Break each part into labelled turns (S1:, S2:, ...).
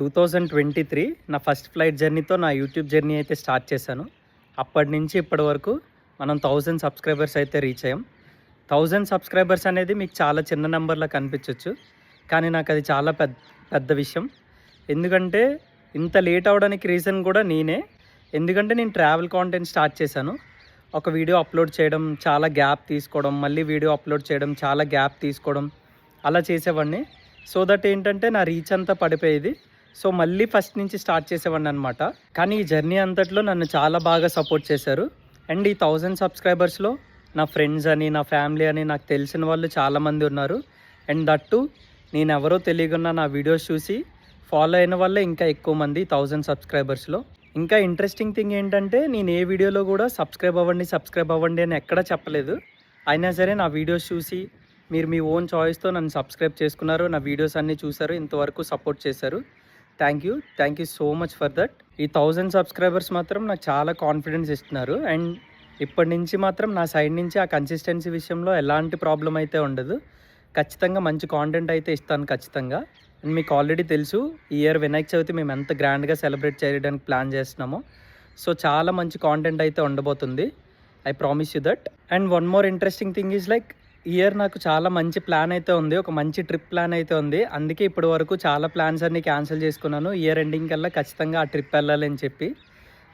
S1: 2023 నా first flight జర్నీతో నా YouTube journey అయితే స్టార్ట్ చేశాను. అప్పటి నుంచి ఇప్పటి వరకు మనం 1000 సబ్స్క్రైబర్స్ అయితే రీచ్ అయ్యాం. 1000 సబ్స్క్రైబర్స్ అనేది మీకు చాలా చిన్న నెంబర్‌లా కనిపించొచ్చు. కానీ నాకు అది చాలా పెద్ద విషయం. ఎందుకంటే ఇంత లేట్ అవ్వడానికి రీజన్ కూడా నేనే. ఎందుకంటే నేను ట్రావెల్ కాంటెంట్ స్టార్ట్ చేశాను. ఒక వీడియో అప్లోడ్ చేయడం, చాలా గ్యాప్ తీసుకోవడం, మళ్ళీ వీడియో అప్లోడ్ చేయడం, చాలా గ్యాప్ తీసుకోవడం అలా చేసేవాడిని. సో దట్ ఏంటంటే నా రీచ్ అంతా పడిపోయేది. సో మళ్ళీ ఫస్ట్ నుంచి స్టార్ట్ చేసేవాడిని అనమాట. కానీ ఈ జర్నీ అంతట్లో నన్ను చాలా బాగా సపోర్ట్ చేశారు. అండ్ ఈ 1000 సబ్స్క్రైబర్స్లో నా ఫ్రెండ్స్ అని, నా ఫ్యామిలీ అని, నాకు తెలిసిన వాళ్ళు చాలామంది ఉన్నారు. అండ్ దట్టు నేను ఎవరో తెలియకున్నా నా వీడియోస్ చూసి ఫాలో అయిన వాళ్ళే ఇంకా ఎక్కువ మంది 1000 సబ్స్క్రైబర్స్లో. ఇంకా ఇంట్రెస్టింగ్ థింగ్ ఏంటంటే నేను ఏ వీడియోలో కూడా సబ్స్క్రైబ్ అవ్వండి అని ఎక్కడా చెప్పలేదు. అయినా సరే నా వీడియోస్ చూసి మీరు మీ ఓన్ చాయిస్తో నన్ను సబ్స్క్రైబ్ చేసుకున్నారు, నా వీడియోస్ అన్నీ చూసారు, ఇంతవరకు సపోర్ట్ చేశారు. Thank you so much for that. ఈ 1000 సబ్స్క్రైబర్స్ మాత్రం నాకు చాలా కాన్ఫిడెన్స్ ఇస్తున్నారు. అండ్ ఇప్పటి నుంచి మాత్రం నా సైడ్ నుంచి ఆ కన్సిస్టెన్సీ విషయంలో ఎలాంటి ప్రాబ్లం అయితే ఉండదు. ఖచ్చితంగా మంచి కాంటెంట్ అయితే ఇస్తాను ఖచ్చితంగా. అండ్ మీకు ఆల్రెడీ తెలుసు ఈ ఇయర్ వినాయక చవితి మేము ఎంత గ్రాండ్గా సెలబ్రేట్ చేయడానికి ప్లాన్ చేస్తున్నామో. సో చాలా మంచి కాంటెంట్ అయితే ఉండబోతుంది. I promise you that. And one more interesting thing is like year నాకు చాలా మంచి ప్లాన్ అయితే ఉంది. ఒక మంచి ట్రిప్ ప్లాన్ అయితే ఉంది. అందుకే ఇప్పటి వరకు చాలా ప్లాన్స్ అన్నీ క్యాన్సిల్ చేసుకున్నాను. ఇయర్ ఎండింగ్ కల్లా ఖచ్చితంగా ఆ ట్రిప్ వెళ్ళాలి అని చెప్పి.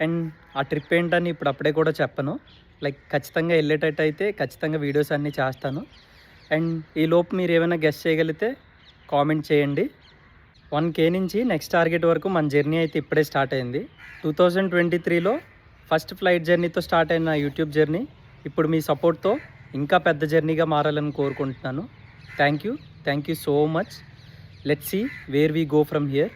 S1: అండ్ ఆ ట్రిప్ ఏంటని ఇప్పుడు అప్పుడే కూడా చెప్పను. లైక్ ఖచ్చితంగా వెళ్ళేటట్టు అయితే ఖచ్చితంగా వీడియోస్ అన్నీ చేస్తాను. అండ్ ఈలోపు మీరు ఏమైనా గెస్ట్ చేయగలిగితే కామెంట్ చేయండి. 1K నుంచి నెక్స్ట్ టార్గెట్ వరకు మన జర్నీ అయితే ఇప్పుడే స్టార్ట్ అయింది. 2023లో ఫస్ట్ ఫ్లైట్ జర్నీతో స్టార్ట్ అయిన యూట్యూబ్ జర్నీ ఇప్పుడు మీ సపోర్ట్తో ఇంకా పెద్ద జర్నీగా మారాలని కోరుకుంటున్నాను. Thank you so much. Let's see where we go from here.